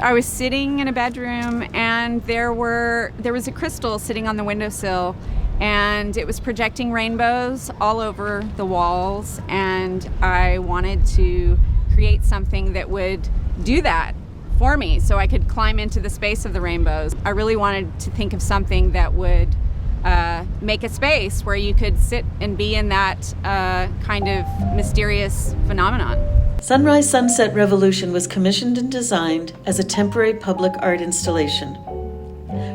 I was sitting in a bedroom, and there was a crystal sitting on the windowsill, and it was projecting rainbows all over the walls, and I wanted to create something that would do that for me so I could climb into the space of the rainbows. I really wanted to think of something that would make a space where you could sit and be in that kind of mysterious phenomenon. Sunrise Sunset Revolution was commissioned and designed as a temporary public art installation.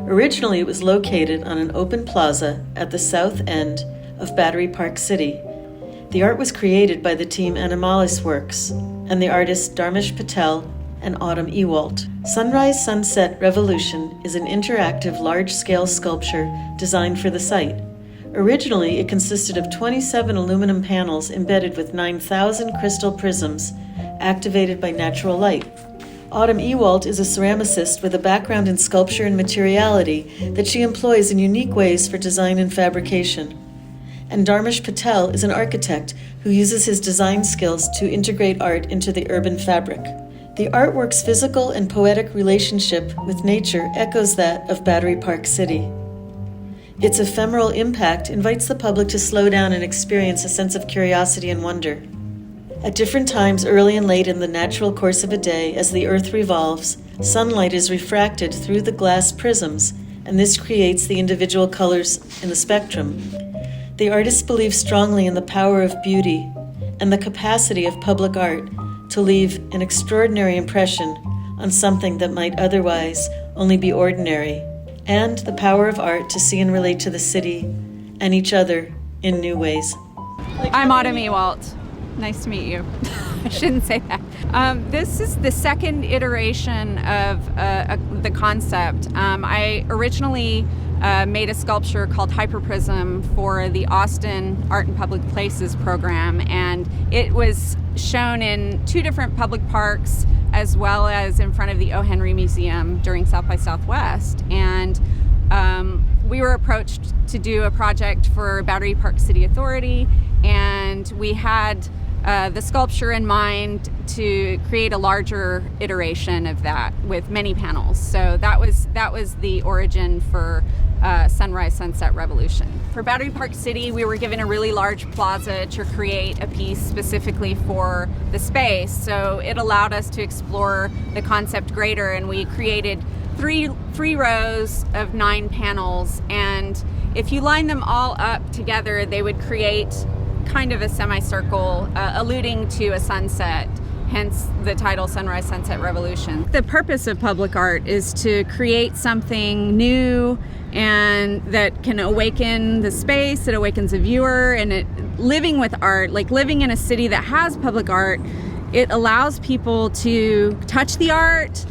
Originally, it was located on an open plaza at the south end of Battery Park City. The art was created by the team Animalis Works and the artists Dharmesh Patel and Ewalt. Sunrise Sunset Revolution is an interactive large-scale sculpture designed for the site. Originally, it consisted of 27 aluminum panels embedded with 9,000 crystal prisms activated by natural light. Ewalt is a ceramicist with a background in sculpture and materiality that she employs in unique ways for design and fabrication. And Dharmesh Patel is an architect who uses his design skills to integrate art into the urban fabric. The artwork's physical and poetic relationship with nature echoes that of Battery Park City. Its ephemeral impact invites the public to slow down and experience a sense of curiosity and wonder. At different times, early and late in the natural course of a day, as the earth revolves, sunlight is refracted through the glass prisms, and this creates the individual colors in the spectrum. The artists believe strongly in the power of beauty and the capacity of public art to leave an extraordinary impression on something that might otherwise only be ordinary, and the power of art to see and relate to the city and each other in new ways. I'm Ewalt. Nice to meet you. I shouldn't say that. This is the second iteration of the concept. I originally made a sculpture called Hyperprism for the Austin Art in Public Places program, and it was shown in 2 different public parks as well as in front of the O. Henry Museum during South by Southwest. And we were approached to do a project for Battery Park City Authority, and we had the sculpture in mind to create a larger iteration of that with many panels. So that was the origin for Sunrise Sunset Revolution. For Battery Park City, we were given a really large plaza to create a piece specifically for the space. So it allowed us to explore the concept greater, and we created three rows of 9 panels. And if you line them all up together, they would create kind of a semicircle, alluding to a sunset, hence the title Sunrise Sunset Revolution. The purpose of public art is to create something new and that can awaken the space, it awakens a viewer, and living with art, like living in a city that has public art, it allows people to touch the art.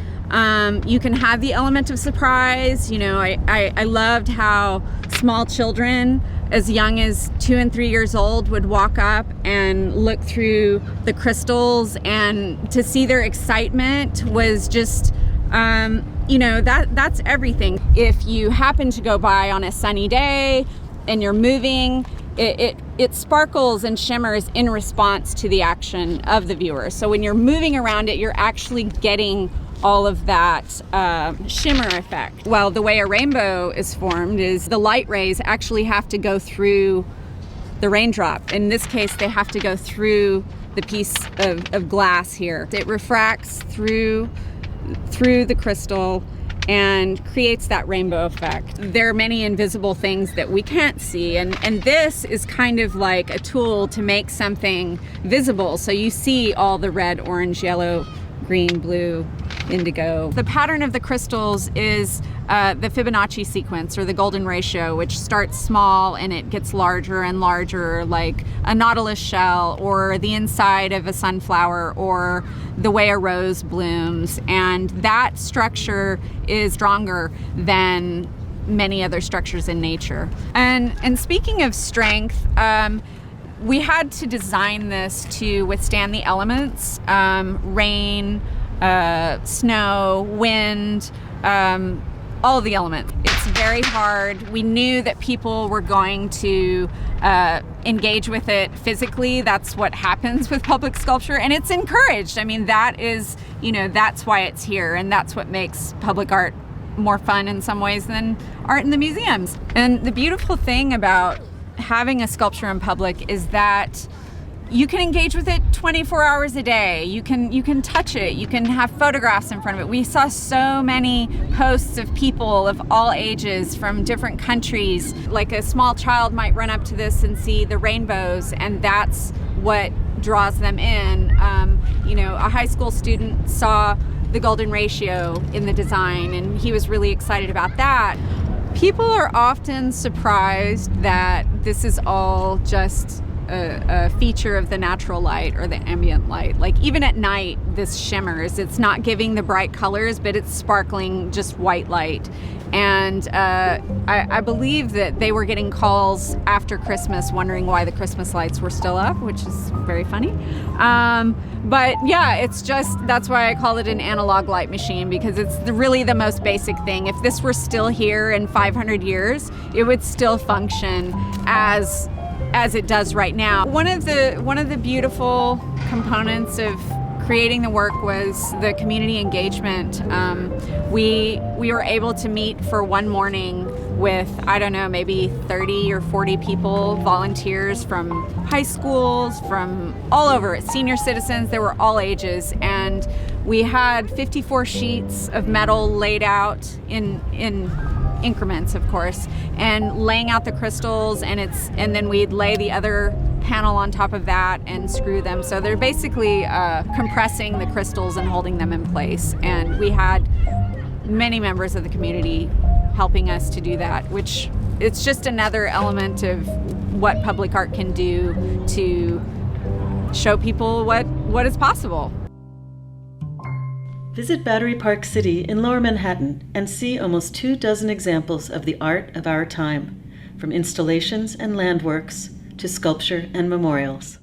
You can have the element of surprise. You know, I loved how small children as young as 2 and 3 years old would walk up and look through the crystals, and to see their excitement was just, that's everything. If you happen to go by on a sunny day and you're moving, it sparkles and shimmers in response to the action of the viewer. So when you're moving around it, you're actually getting all of that shimmer effect. Well, the way a rainbow is formed is the light rays actually have to go through the raindrop. In this case, they have to go through the piece of glass here. It refracts through the crystal and creates that rainbow effect. There are many invisible things that we can't see, and this is kind of like a tool to make something visible. So you see all the red, orange, yellow, green, blue, indigo. The pattern of the crystals is the Fibonacci sequence, or the golden ratio, which starts small and it gets larger and larger, like a nautilus shell or the inside of a sunflower or the way a rose blooms. And that structure is stronger than many other structures in nature. And speaking of strength, we had to design this to withstand the elements, rain, snow, wind, all of the elements. It's very hard. We knew that people were going to engage with it physically. That's what happens with public sculpture, and it's encouraged. I mean, that is, that's why it's here, and that's what makes public art more fun in some ways than art in the museums. And the beautiful thing about having a sculpture in public is that you can engage with it 24 hours a day. You can touch it. You can have photographs in front of it. We saw so many posts of people of all ages from different countries. Like a small child might run up to this and see the rainbows, and that's what draws them in. A high school student saw the golden ratio in the design, and he was really excited about that. People are often surprised that this is all just a feature of the natural light or the ambient light. Like even at night, this shimmers. It's not giving the bright colors, but it's sparkling just white light. And I believe that they were getting calls after Christmas wondering why the Christmas lights were still up, which is very funny. But yeah, it's just, that's why I call it an analog light machine, because it's really the most basic thing. If this were still here in 500 years, it would still function as it does right now. One of the beautiful components of creating the work was the community engagement. We were able to meet for one morning with, I don't know, maybe 30 or 40 people, volunteers from high schools, from all over, senior citizens, they were all ages. And we had 54 sheets of metal laid out in increments, of course, and laying out the crystals, and then we'd lay the other panel on top of that and screw them. So they're basically compressing the crystals and holding them in place. And we had many members of the community helping us to do that, which it's just another element of what public art can do to show people what is possible. Visit Battery Park City in Lower Manhattan and see almost 24 examples of the art of our time, from installations and landworks to sculpture and memorials.